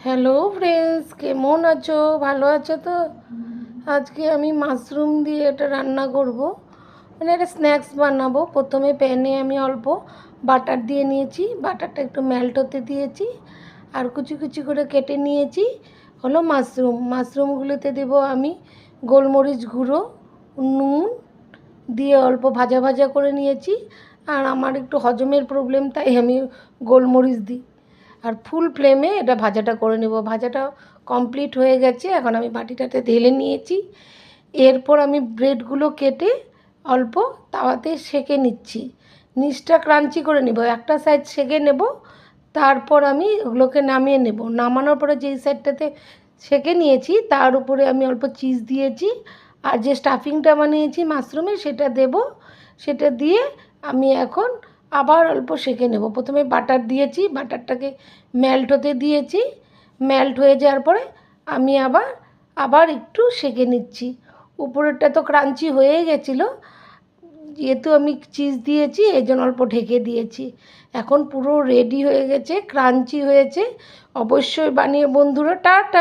Hello friends, কেমন আছো? ভালো আছো তো? আজকে আমি মাশরুম দিয়ে এটা রান্না করব, মানে একটা স্ন্যাক্স বানাবো। প্রথমে প্যানে আমি অল্প বাটার দিয়ে নিয়েছি, বাটারটা একটু মেল্ট হতে দিয়েছি, আর কুচি কুচি করে কেটে নিয়েছি হলো মাশরুমগুলোতে দেবো আমি গোলমরিচ গুঁড়ো, নুন দিয়ে অল্প ভাজা ভাজা করে নিয়েছি। আর আমার একটু হজমের প্রবলেম, তাই আমি গোলমরিচ দিই। আর ফুল ফ্লেমে এটা ভাজাটা করে নেব। ভাজাটা কমপ্লিট হয়ে গেছে, এখন আমি বাটিটাতে ঢেলে নিয়েছি। এরপর আমি ব্রেডগুলো কেটে অল্প তাওয়াতে সেঁকে নিচ্ছি। নিচটা ক্রাঞ্চি করে নেব, একটা সাইড সেঁকে নেব, তারপর আমি ওগুলোকে নামিয়ে নেব। নামানোর পরে যেই সাইডটাতে সেঁকে নিয়েছি তার উপরে আমি অল্প চিজ দিয়েছি, আর যে স্টাফিংটা বানিয়েছি মাশরুমে সেটা দেব। সেটা দিয়ে আমি এখন আবার অল্প সেঁকে নেব। প্রথমে বাটার দিয়েছি, বাটারটাকে মেল্ট হতে দিয়েছি। মেল্ট হয়ে যাওয়ার পরে আমি আবার একটু সেঁকে নিচ্ছি। উপরেরটা তো ক্রাঞ্চি হয়ে গেছিলো, যেহেতু আমি চিজ দিয়েছি এই জন্য অল্প ঢেকে দিয়েছি। এখন পুরো রেডি হয়ে গেছে, ক্রাঞ্চি হয়েছে। অবশ্যই বানিয়ে বন্ধুরা। টাটা।